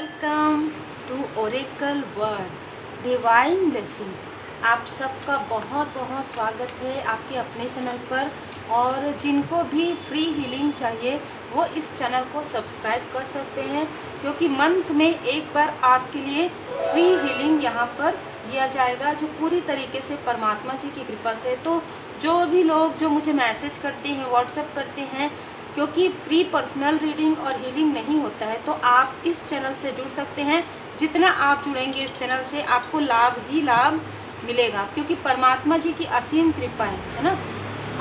Welcome to Oracle word divine blessing. आप सबका बहुत बहुत स्वागत है आपके अपने चैनल पर। और जिनको भी फ्री हीलिंग चाहिए वो इस चैनल को सब्सक्राइब कर सकते हैं, क्योंकि मंथ में एक बार आपके लिए फ्री हीलिंग यहाँ पर दिया जाएगा, जो पूरी तरीके से परमात्मा जी की कृपा से। तो जो भी लोग जो मुझे मैसेज करते हैं, व्हाट्सएप करते हैं, क्योंकि फ्री पर्सनल रीडिंग और हीलिंग नहीं होता है, तो आप इस चैनल से जुड़ सकते हैं। जितना आप जुड़ेंगे इस चैनल से आपको लाभ ही लाभ मिलेगा, क्योंकि परमात्मा जी की असीम कृपा है ना।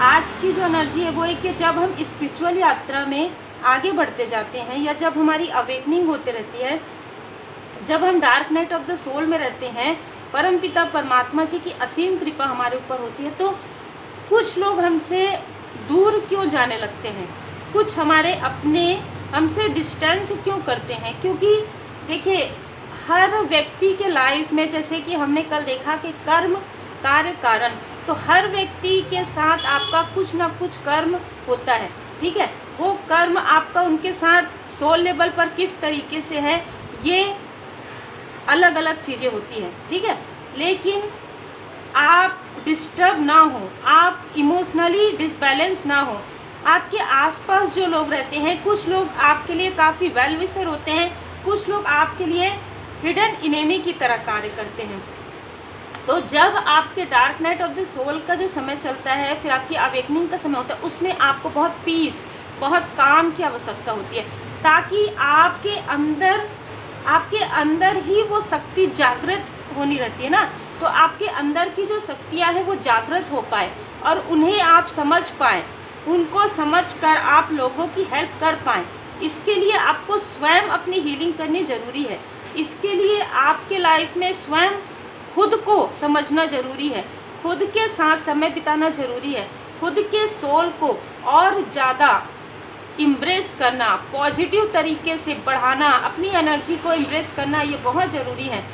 आज की जो एनर्जी है वो है कि जब हम स्पिरिचुअल यात्रा में आगे बढ़ते जाते हैं, या जब हमारी अवेकनिंग होते रहती है, जब हम dark night of the soul में रहते हैं, परमपिता परमात्मा जी की असीम कृपा हमारे ऊपर होती है, तो कुछ लोग हमसे दूर क्यों जाने लगते हैं, कुछ हमारे अपने हमसे डिस्टेंस क्यों करते हैं। क्योंकि देखिए, हर व्यक्ति के लाइफ में, जैसे कि हमने कल देखा कि कर्म कार्य कारण, तो हर व्यक्ति के साथ आपका कुछ ना कुछ कर्म होता है, ठीक है। वो कर्म आपका उनके साथ सोल लेवल पर किस तरीके से है, ये अलग अलग चीज़ें होती हैं, ठीक है। लेकिन आप डिस्टर्ब ना हो, आप इमोशनली डिसबैलेंस ना हो। आपके आसपास जो लोग रहते हैं, कुछ लोग आपके लिए काफ़ी वेल विशर होते हैं, कुछ लोग आपके लिए हिडन इनेमी की तरह कार्य करते हैं। तो जब आपके dark night of the soul का जो समय चलता है, फिर आपकी अवेकनिंग का समय होता है, उसमें आपको बहुत पीस, बहुत काम की आवश्यकता होती है, ताकि आपके अंदर ही वो शक्ति जागृत होनी रहती है ना। तो आपके अंदर की जो शक्तियाँ हैं वो जागृत हो पाए और उन्हें आप समझ पाएँ, उनको समझकर आप लोगों की हेल्प कर पाएँ। इसके लिए आपको स्वयं अपनी हीलिंग करनी ज़रूरी है। इसके लिए आपके लाइफ में स्वयं खुद को समझना ज़रूरी है, खुद के साथ समय बिताना ज़रूरी है, खुद के सोल को और ज़्यादा इम्ब्रेस करना, पॉजिटिव तरीके से बढ़ाना, अपनी एनर्जी को इम्ब्रेस करना, ये बहुत ज़रूरी है।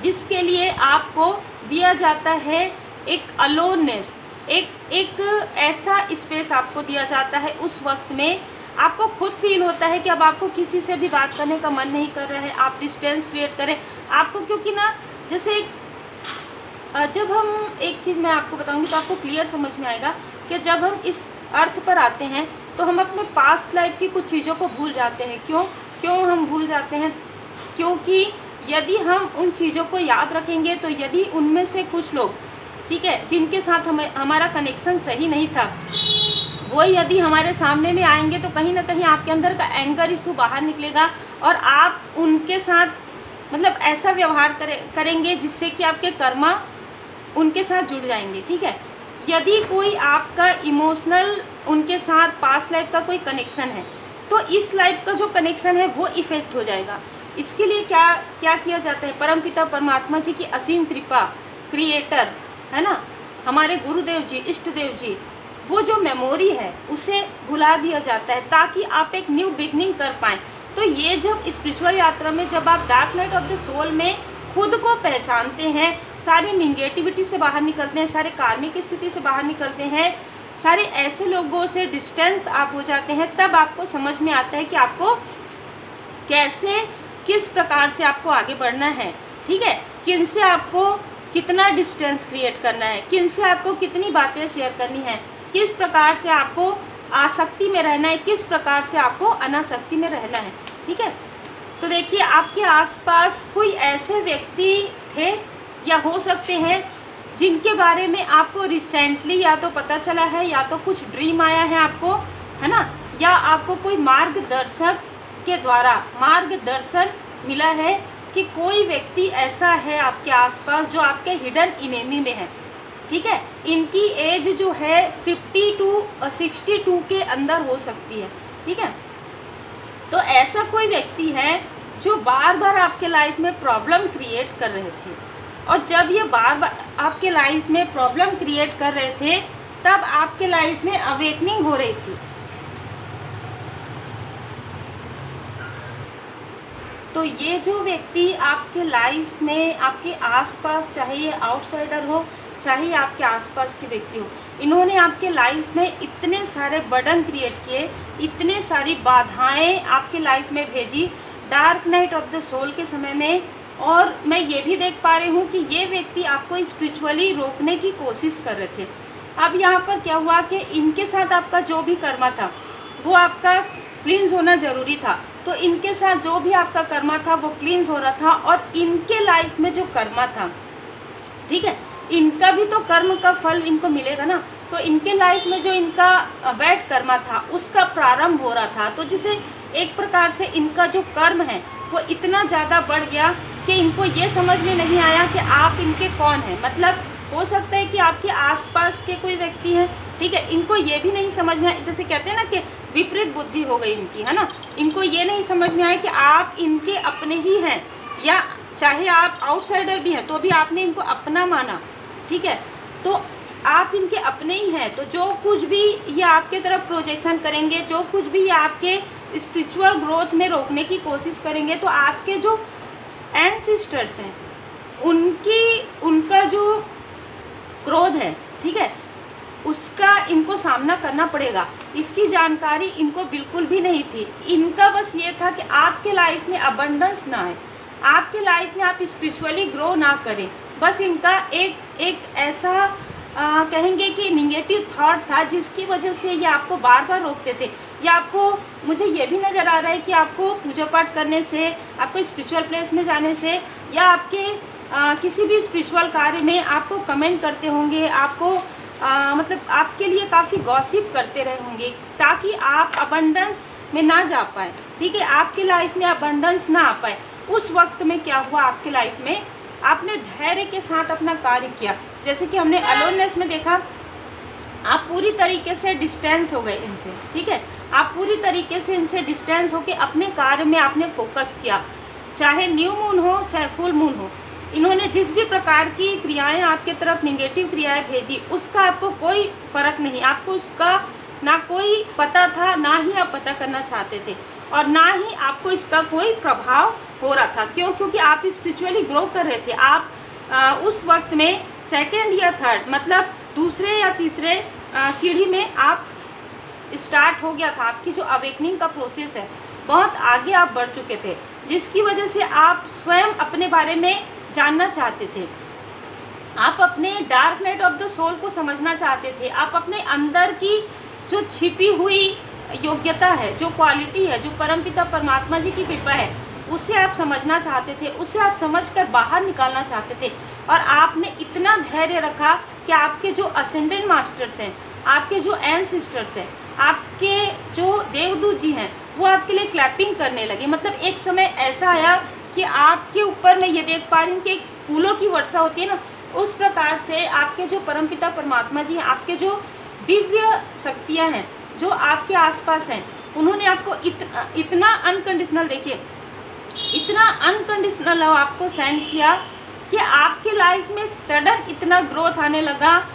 जिसके लिए आपको दिया जाता है एक अलोननेस, एक ऐसा स्पेस आपको दिया जाता है। उस वक्त में आपको खुद फील होता है कि अब आपको किसी से भी बात करने का मन नहीं कर रहा है, आप डिस्टेंस क्रिएट करें आपको। क्योंकि ना, जैसे जब हम एक चीज़ मैं आपको बताऊंगी तो आपको क्लियर समझ में आएगा कि जब हम इस अर्थ पर आते हैं तो हम अपने पास्ट लाइफ की कुछ चीज़ों को भूल जाते हैं। क्यों हम भूल जाते हैं? क्योंकि यदि हम उन चीज़ों को याद रखेंगे, तो यदि उनमें से कुछ लोग, ठीक है, जिनके साथ हमारा कनेक्शन सही नहीं था, वो यदि हमारे सामने में आएंगे, तो कहीं ना कहीं आपके अंदर का एंगर इशू बाहर निकलेगा और आप उनके साथ मतलब ऐसा व्यवहार करेंगे जिससे कि आपके कर्मा उनके साथ जुड़ जाएंगे, ठीक है। यदि कोई आपका इमोशनल उनके साथ पास्ट लाइफ का कोई कनेक्शन है, तो इस लाइफ का जो कनेक्शन है वो इफेक्ट हो जाएगा। इसके लिए क्या किया जाता है? परमपिता परमात्मा जी की असीम कृपा, क्रिएटर है ना, हमारे गुरुदेव जी, इष्ट देव जी, वो जो मेमोरी है उसे भुला दिया जाता है, ताकि आप एक न्यू बिगनिंग कर पाएँ। तो ये जब स्पिरिचुअल यात्रा में, जब आप dark night of the soul में खुद को पहचानते हैं, सारी निगेटिविटी से बाहर निकलते हैं, सारे कार्मिक स्थिति से बाहर निकलते हैं, सारे ऐसे लोगों से डिस्टेंस आप हो जाते हैं, तब आपको समझ में आता है कि आपको कैसे, किस प्रकार से आपको आगे बढ़ना है, ठीक है। किन से आपको कितना डिस्टेंस क्रिएट करना है, किन से आपको कितनी बातें शेयर करनी है, किस प्रकार से आपको आसक्ति में रहना है, किस प्रकार से आपको अनासक्ति में रहना है, ठीक है। तो देखिए, आपके आसपास कोई ऐसे व्यक्ति थे या हो सकते हैं जिनके बारे में आपको रिसेंटली या तो पता चला है, या तो कुछ ड्रीम आया है आपको, है ना, या आपको कोई मार्गदर्शक के द्वारा मार्गदर्शन मिला है कि कोई व्यक्ति ऐसा है आपके आसपास जो आपके हिडन इनेमी में है, ठीक है। इनकी एज जो है 50 to 62 के अंदर हो सकती है, ठीक है। तो ऐसा कोई व्यक्ति है जो बार बार आपके लाइफ में प्रॉब्लम क्रिएट कर रहे थे, और जब ये बार बार आपके लाइफ में प्रॉब्लम क्रिएट कर रहे थे, तब आपके लाइफ में अवेकनिंग हो रही थी। तो ये जो व्यक्ति आपके लाइफ में, आपके आसपास, चाहे ये आउटसाइडर हो, चाहे आपके आसपास के व्यक्ति हो, इन्होंने आपके लाइफ में इतने सारे बर्डन क्रिएट किए, इतने सारी बाधाएं आपके लाइफ में भेजी, dark night of the soul के समय में। और मैं ये भी देख पा रही हूँ कि ये व्यक्ति आपको स्पिरिचुअली रोकने की कोशिश कर रहे थे। अब यहाँ पर क्या हुआ कि इनके साथ आपका जो भी कर्मा था वो आपका क्लींस होना ज़रूरी था। तो इनके साथ जो भी आपका कर्मा था वो क्लींस हो रहा था, और इनके लाइफ में जो कर्मा था, ठीक है, इनका भी तो कर्म का फल इनको मिलेगा ना। तो इनके लाइफ में जो इनका बैड कर्मा था उसका प्रारंभ हो रहा था। तो जिसे एक प्रकार से इनका जो कर्म है वो इतना ज़्यादा बढ़ गया कि इनको ये समझ में नहीं आया कि आप इनके कौन हैं। मतलब हो सकता है कि आपके आसपास के कोई व्यक्ति हैं, ठीक है, इनको ये भी नहीं समझ में आया, जैसे कहते हैं ना कि विपरीत बुद्धि हो गई इनकी, है ना। इनको ये नहीं समझ में आया कि आप इनके अपने ही हैं, या चाहे आप आउटसाइडर भी हैं तो भी आपने इनको अपना माना, ठीक है। तो आप इनके अपने ही हैं। तो जो कुछ भी ये आपके तरफ प्रोजेक्शन करेंगे, जो कुछ भी ये आपके स्पिरिचुअल ग्रोथ में रोकने की कोशिश करेंगे, तो आपके जो एंसेस्टर्स हैं उनका जो क्रोध है, ठीक है, उसका इनको सामना करना पड़ेगा। इसकी जानकारी इनको बिल्कुल भी नहीं थी। इनका बस ये था कि आपके लाइफ में अबंडेंस ना आए, आपके लाइफ में आप स्पिरिचुअली ग्रो ना करें। बस इनका एक ऐसा कहेंगे कि निगेटिव थॉट था जिसकी वजह से ये आपको बार बार रोकते थे। या आपको, मुझे ये भी नज़र आ रहा है कि आपको पूजा पाठ करने से, आपको स्पिरिचुअल प्लेस में जाने से, या आपके किसी भी स्पिरिचुअल कार्य में आपको कमेंट करते होंगे, आपको मतलब आपके लिए काफ़ी गॉसिप करते रहे होंगे ताकि आप अबंडेंस में ना जा पाए, ठीक है, आपकी लाइफ में अबंडेंस ना आ पाए। उस वक्त में क्या हुआ आपके लाइफ में, आपने धैर्य के साथ अपना कार्य किया। जैसे कि हमने अलोननेस में देखा, आप पूरी तरीके से डिस्टेंस हो गए इनसे, ठीक है, आप पूरी तरीके से इनसे डिस्टेंस होकर अपने कार्य में आपने फोकस किया। चाहे न्यू मून हो चाहे फुल मून हो, इन्होंने जिस भी प्रकार की क्रियाएं आपके तरफ नेगेटिव क्रियाएं भेजी उसका आपको कोई फर्क नहीं, आपको उसका ना कोई पता था, ना ही आप पता करना चाहते थे, और ना ही आपको इसका कोई प्रभाव हो रहा था। क्यों? क्योंकि आप स्पिरिचुअली ग्रो कर रहे थे। आप उस वक्त में सेकेंड या थर्ड, मतलब दूसरे या तीसरे सीढ़ी में आप स्टार्ट हो गया था। आपकी जो अवेकनिंग का प्रोसेस है बहुत आगे आप बढ़ चुके थे, जिसकी वजह से आप स्वयं अपने बारे में जानना चाहते थे। आप अपने dark night of the soul को समझना चाहते थे। आप अपने अंदर की जो छिपी हुई योग्यता है, जो क्वालिटी है, जो परमपिता परमात्मा जी की कृपा है, उसे आप समझना चाहते थे, उसे आप समझकर बाहर निकालना चाहते थे। और आपने इतना धैर्य रखा कि आपके जो असेंडेंट मास्टर्स हैं, आपके जो एंसेस्टर्स हैं, आपके जो देवदूत जी हैं, वो आपके लिए क्लैपिंग करने लगे। मतलब एक समय ऐसा आया कि आपके ऊपर मैं ये देख पा रही हूँ कि फूलों की वर्षा होती है ना, उस प्रकार से आपके जो परमपिता परमात्मा जी हैं, आपके जो दिव्य शक्तियाँ हैं जो आपके आसपास हैं, उन्होंने आपको इतना अनकंडीशनल, देखिए इतना अनकंडीशनल लव आपको सेंड किया कि आपके लाइफ में सडन इतना ग्रोथ आने लगा।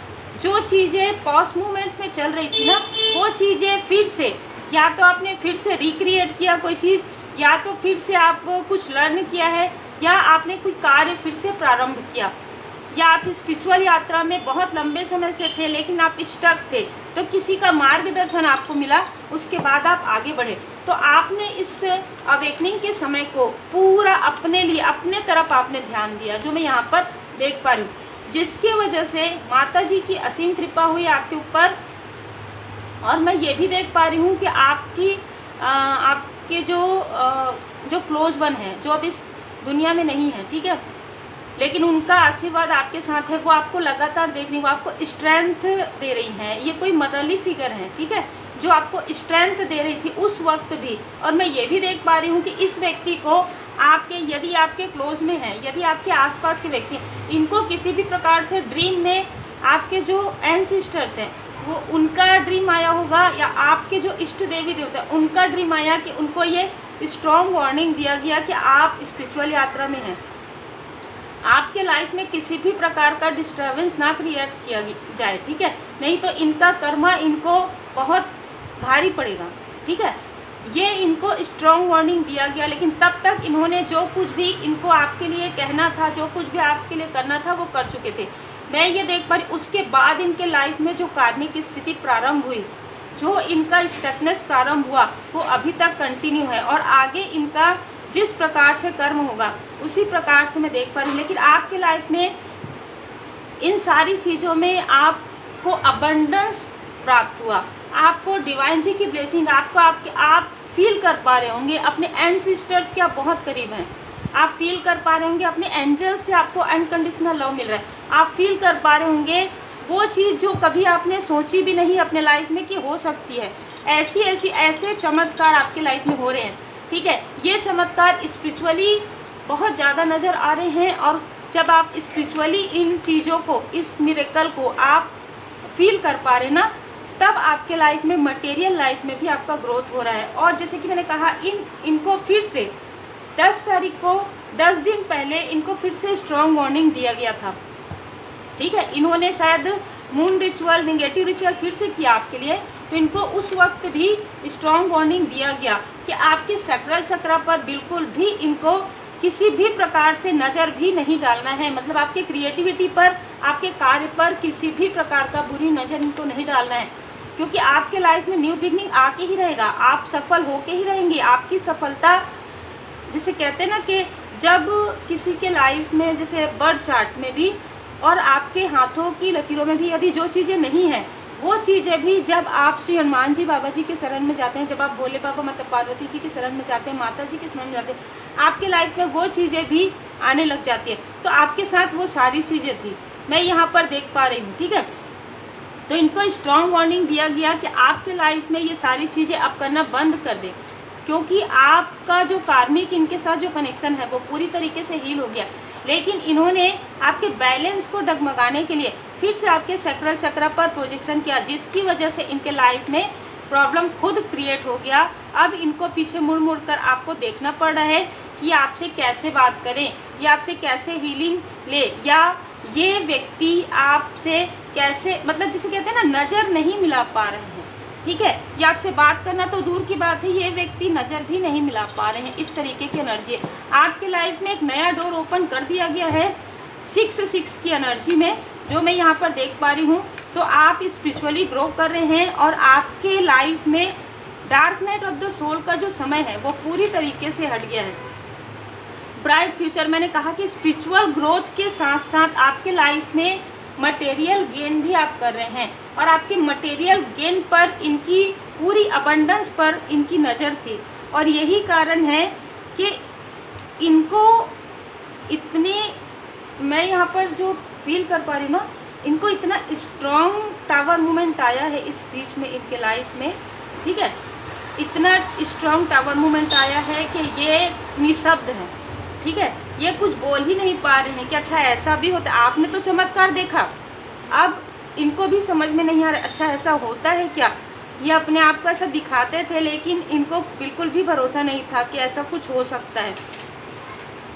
जो चीज़ें पॉस्ट मूवमेंट में चल रही थी ना, वो चीज़ें फिर से, या तो आपने फिर से रिक्रिएट किया कोई चीज़, या तो फिर से आप कुछ लर्न किया है, या आपने कोई कार्य फिर से प्रारंभ किया, या आप स्पिरिचुअल यात्रा में बहुत लंबे समय से थे लेकिन आप स्टक थे, तो किसी का मार्गदर्शन आपको मिला, उसके बाद आप आगे बढ़े। तो आपने इस अवेकनिंग के समय को पूरा अपने लिए, अपने तरफ आपने ध्यान दिया, जो मैं यहाँ पर देख पा रही हूँ, जिसकी वजह से माता जी की असीम कृपा हुई आपके ऊपर। और मैं ये भी देख पा रही हूँ कि आपके जो क्लोज वन है, जो अब इस दुनिया में नहीं है, ठीक है, लेकिन उनका आशीर्वाद आपके साथ है, वो आपको लगातार देख रही, वो आपको स्ट्रेंथ दे रही हैं। ये कोई मदरली फिगर है, ठीक है, जो आपको स्ट्रेंथ दे रही थी उस वक्त भी। और मैं ये भी देख पा रही हूँ कि इस व्यक्ति को आपके, यदि आपके क्लोज में है, यदि आपके आसपास के व्यक्ति हैं, इनको किसी भी प्रकार से ड्रीम में आपके जो एंसेस्टर्स हैं वो उनका ड्रीम आया होगा, या आपके जो इष्ट देवी देवता उनका ड्रीम आया कि उनको ये स्ट्रॉन्ग वार्निंग दिया गया कि आप स्पिरिचुअल यात्रा में हैं, आपके लाइफ में किसी भी प्रकार का डिस्टर्बेंस ना क्रिएट किया जाए, ठीक है, नहीं तो इनका कर्मा इनको बहुत भारी पड़ेगा, ठीक है। ये इनको स्ट्रॉन्ग वार्निंग दिया गया, लेकिन तब तक इन्होंने जो कुछ भी इनको आपके लिए कहना था, जो कुछ भी आपके लिए करना था, वो कर चुके थे। मैं ये देख पा रही, उसके बाद इनके लाइफ में जो कार्मिक स्थिति प्रारंभ हुई, जो इनका स्टकनेस प्रारंभ हुआ, वो अभी तक कंटिन्यू है। और आगे इनका जिस प्रकार से कर्म होगा उसी प्रकार से मैं देख पा रही हूँ। लेकिन आपके लाइफ में इन सारी चीज़ों में आपको अबंडेंस प्राप्त हुआ, आपको डिवाइन जी की ब्लेसिंग, आप फील कर पा रहे होंगे अपने एंसेस्टर्स के आप बहुत करीब हैं, आप फील कर पा रहे होंगे अपने एंजल्स से आपको अनकंडीशनल लव मिल रहा है, आप फील कर पा रहे होंगे वो चीज़ जो कभी आपने सोची भी नहीं अपने लाइफ में कि हो सकती है। ऐसे चमत्कार आपके लाइफ में हो रहे हैं, ठीक है। ये चमत्कार स्पिरिचुअली बहुत ज़्यादा नज़र आ रहे हैं, और जब आप स्पिरिचुअली इन चीज़ों को, इस मिरेकल को आप फील कर पा रहे ना, तब आपके लाइफ में, मटेरियल लाइफ में भी आपका ग्रोथ हो रहा है। और जैसे कि मैंने कहा, इनको फिर से 10 तारीख को, 10 दिन पहले इनको फिर से स्ट्रॉन्ग वार्निंग दिया गया था, ठीक है। इन्होंने शायद मून रिचुअल, नेगेटिव रिचुअल फिर से किया आपके लिए, तो इनको उस वक्त भी स्ट्रॉन्ग वार्निंग दिया गया कि आपके सैक्रल चक्र पर बिल्कुल भी इनको किसी भी प्रकार से नज़र भी नहीं डालना है। मतलब आपके क्रिएटिविटी पर, आपके कार्य पर किसी भी प्रकार का बुरी नज़र इनको नहीं डालना है, क्योंकि आपके लाइफ में न्यू बिगनिंग आके ही रहेगा, आप सफल होके ही रहेंगे। आपकी सफलता, जिसे कहते हैं ना कि जब किसी के लाइफ में, जैसे बर्थ चार्ट में भी और आपके हाथों की लकीरों में भी यदि जो चीज़ें नहीं हैं, वो चीज़ें भी जब आप श्री हनुमान जी बाबा जी के शरण में जाते हैं, जब आप भोले बाबा माता पार्वती जी के शरण में जाते हैं, माता जी के शरण में जाते हैं, आपके लाइफ में वो चीज़ें भी आने लग जाती है। तो आपके साथ वो सारी चीज़ें थी, मैं यहाँ पर देख पा रही हूँ, ठीक है। तो इनको स्ट्रॉन्ग वार्निंग दिया गया कि आपके लाइफ में ये सारी चीज़ें आप करना बंद कर दें, क्योंकि आपका जो कार्मिक इनके साथ जो कनेक्शन है वो पूरी तरीके से हील हो गया। लेकिन इन्होंने आपके बैलेंस को डगमगाने के लिए फिर से आपके सैक्रल चक्र पर प्रोजेक्शन किया, जिसकी वजह से इनके लाइफ में प्रॉब्लम खुद क्रिएट हो गया। अब इनको पीछे मुड़ मुड़ कर आपको देखना पड़ रहा है कि आपसे कैसे बात करें, या आपसे कैसे हीलिंग ले, या ये व्यक्ति आपसे कैसे, मतलब जिसे कहते हैं ना, नज़र नहीं मिला पा रहे हैं, ठीक है। ये आपसे बात करना तो दूर की बात है, ये व्यक्ति नज़र भी नहीं मिला पा रहे हैं। इस तरीके की एनर्जी है आपके लाइफ में। एक नया डोर ओपन कर दिया गया है 6 की एनर्जी में, जो मैं यहाँ पर देख पा रही हूँ। तो आप स्पिरिचुअली ग्रो कर रहे हैं, और आपके लाइफ में dark night of the soul का जो समय है वो पूरी तरीके से हट गया है। ब्राइट फ्यूचर, मैंने कहा कि स्पिरिचुअल ग्रोथ के साथ साथ आपके लाइफ में मटेरियल गेन भी आप कर रहे हैं, और आपके मटेरियल गेन पर, इनकी पूरी अबंडेंस पर इनकी नज़र थी। और यही कारण है कि इनको इतने, मैं यहाँ पर जो फील कर पा रही हूँ ना, इनको इतना स्ट्रॉन्ग टावर मूवमेंट आया है इस बीच में इनके लाइफ में, ठीक है। इतना स्ट्रॉन्ग टावर मूवमेंट आया है कि ये निशब्द है, ठीक है। ये कुछ बोल ही नहीं पा रहे हैं कि अच्छा ऐसा भी होता है। आपने तो चमत्कार देखा, अब इनको भी समझ में नहीं आ रहा अच्छा ऐसा होता है क्या। ये अपने आप को ऐसा दिखाते थे, लेकिन इनको बिल्कुल भी भरोसा नहीं था कि ऐसा कुछ हो सकता है।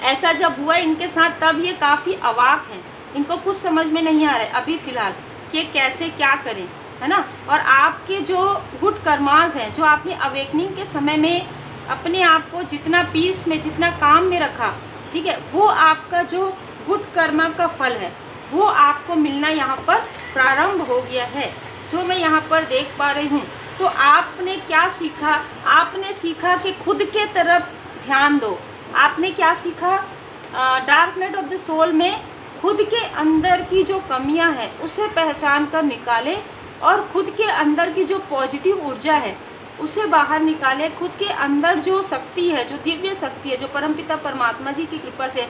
ऐसा जब हुआ इनके साथ, तब ये काफ़ी अवाक हैं, इनको कुछ समझ में नहीं आ रहा है अभी फ़िलहाल कि कैसे क्या करें, है ना। और आपके जो गुड कर्मास हैं, जो आपने अवेकनिंग के समय में अपने आप को जितना पीस में, जितना काम में रखा, ठीक है, वो आपका जो गुड कर्मा का फल है वो आपको मिलना यहाँ पर प्रारंभ हो गया है, जो मैं यहाँ पर देख पा रही हूँ। तो आपने क्या सीखा? आपने सीखा कि खुद के तरफ ध्यान दो। आपने क्या सीखा? Dark night of the soul में खुद के अंदर की जो कमियां हैं उसे पहचान कर निकालें, और खुद के अंदर की जो पॉजिटिव ऊर्जा है उसे बाहर निकालें। खुद के अंदर जो शक्ति है, जो दिव्य शक्ति है, जो परमपिता परमात्मा जी की कृपा से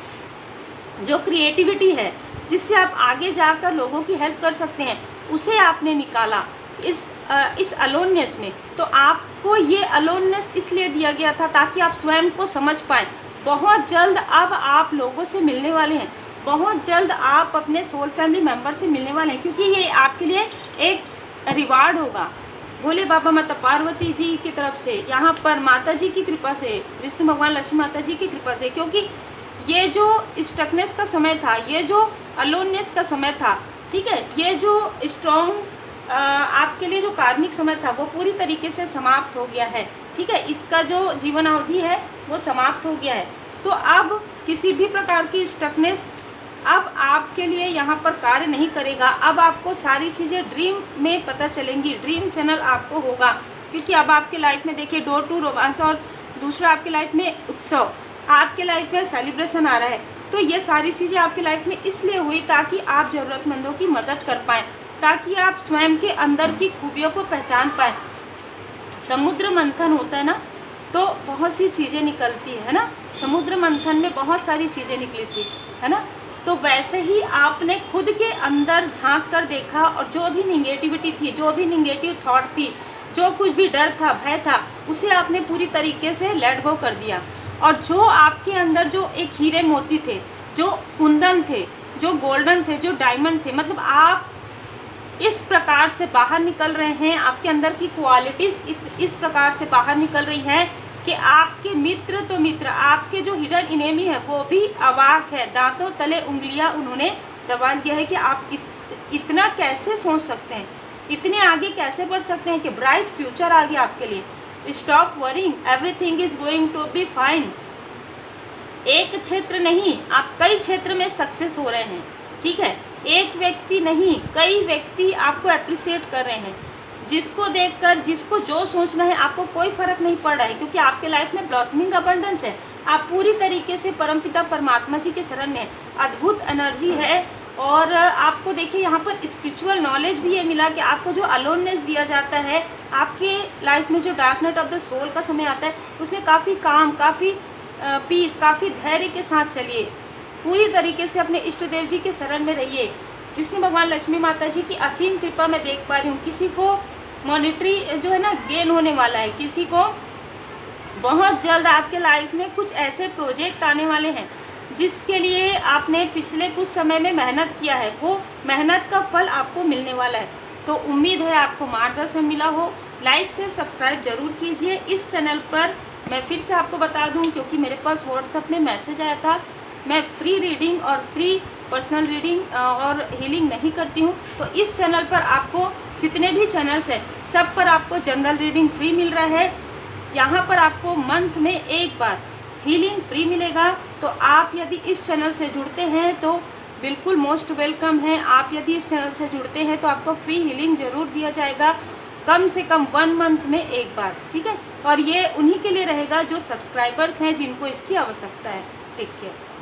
जो क्रिएटिविटी है, जिससे आप आगे जाकर लोगों की हेल्प कर सकते हैं, उसे आपने निकाला इस अलोननेस में। तो आपको ये अलोननेस इसलिए दिया गया था ताकि आप स्वयं को समझ पाएँ। बहुत जल्द अब आप लोगों से मिलने वाले हैं, बहुत जल्द आप अपने सोल फैमिली मेम्बर से मिलने वाले हैं, क्योंकि ये आपके लिए एक रिवार्ड होगा भोले बाबा माता पार्वती जी की तरफ से, यहाँ पर माता जी की कृपा से, विष्णु भगवान लक्ष्मी माता जी की कृपा से। क्योंकि ये जो स्टकनेस का समय था, ये जो अलोननेस का समय था, ठीक है, ये जो स्ट्रॉन्ग आपके लिए जो कार्मिक समय था वो पूरी तरीके से समाप्त हो गया है, ठीक है। इसका जो जीवन अवधि है वो समाप्त हो गया है। तो अब किसी भी प्रकार की स्टकनेस अब आपके लिए यहाँ पर कार्य नहीं करेगा। अब आपको सारी चीज़ें ड्रीम में पता चलेंगी, ड्रीम चैनल आपको होगा, क्योंकि अब आपके लाइफ में देखिए डोर टू रोमांस, और दूसरा आपके लाइफ में उत्सव, आपके लाइफ में सेलिब्रेशन आ रहा है, तो ये सारी चीज़ें आपके लाइफ में इसलिए हुई ताकि आप ज़रूरतमंदों की मदद कर पाएँ, ताकि आप स्वयं के अंदर की खूबियों को पहचान पाएँ। समुद्र मंथन होता है ना, तो बहुत सी चीज़ें निकलती है ना, समुद्र मंथन में बहुत सारी चीज़ें निकली थी, है ना। तो वैसे ही आपने खुद के अंदर झांक कर देखा और जो भी निगेटिविटी थी, जो भी निगेटिव थॉट थी, जो कुछ भी डर था, भय था, उसे आपने पूरी तरीके से लेट गो कर दिया। और जो आपके अंदर जो एक हीरे मोती थे, जो कुंदन थे, जो गोल्डन थे, जो डायमंड थे, मतलब आप इस प्रकार से बाहर निकल रहे हैं, आपके अंदर की क्वालिटीज़ इस प्रकार से बाहर निकल रही है कि आपके मित्र तो मित्र, आपके जो हिडन इनेमी है वो भी अवाक है, दांतों तले उंगलियां उन्होंने दबा दिया है कि आप इतना कैसे सोच सकते हैं, इतने आगे कैसे बढ़ सकते हैं कि ब्राइट फ्यूचर आ गया आपके लिए। Stop worrying, everything is going to be fine. एक क्षेत्र नहीं, आप कई क्षेत्र में सक्सेस हो रहे हैं, ठीक है। एक व्यक्ति नहीं, कई व्यक्ति आपको अप्रिशिएट कर रहे हैं। जिसको देखकर, जिसको जो सोचना है, आपको कोई फर्क नहीं पड़ रहा है, क्योंकि आपके लाइफ में ब्लॉसमिंग अबंडेंस है। आप पूरी तरीके से परमपिता परमात्मा जी के शरण में, अद्भुत एनर्जी है। और आपको देखिए यहाँ पर स्पिरिचुअल नॉलेज भी ये मिला कि आपको जो अलोननेस दिया जाता है, आपके लाइफ में जो dark night of the soul का समय आता है, उसमें काफ़ी काम, काफ़ी पीस, काफ़ी धैर्य के साथ चलिए। पूरी तरीके से अपने इष्ट देव जी के शरण में रहिए। विष्णु भगवान, लक्ष्मी माता जी की असीम कृपा मैं देख पा रही हूँ। किसी को मॉनिटरी जो है ना गेन होने वाला है, किसी को बहुत जल्द आपके लाइफ में कुछ ऐसे प्रोजेक्ट आने वाले हैं जिसके लिए आपने पिछले कुछ समय में मेहनत किया है, वो मेहनत का फल आपको मिलने वाला है। तो उम्मीद है आपको मार्गदर्शन मिला हो। लाइक शेयर सब्सक्राइब जरूर कीजिए। इस चैनल पर मैं फिर से आपको बता दूं, क्योंकि मेरे पास व्हाट्सएप में मैसेज आया था, मैं फ्री रीडिंग और फ्री पर्सनल रीडिंग और हीलिंग नहीं करती हूँ। तो इस चैनल पर आपको, जितने भी चैनल्स हैं सब पर आपको जनरल रीडिंग फ्री मिल रहा है। यहाँ पर आपको मंथ में एक बार हीलिंग फ्री मिलेगा। तो आप यदि इस चैनल से जुड़ते हैं तो बिल्कुल मोस्ट वेलकम है। आप यदि इस चैनल से जुड़ते हैं तो आपको फ्री हीलिंग ज़रूर दिया जाएगा, कम से कम 1 मंथ में एक बार, ठीक है। और ये उन्हीं के लिए रहेगा जो सब्सक्राइबर्स हैं, जिनको इसकी आवश्यकता है। Take care.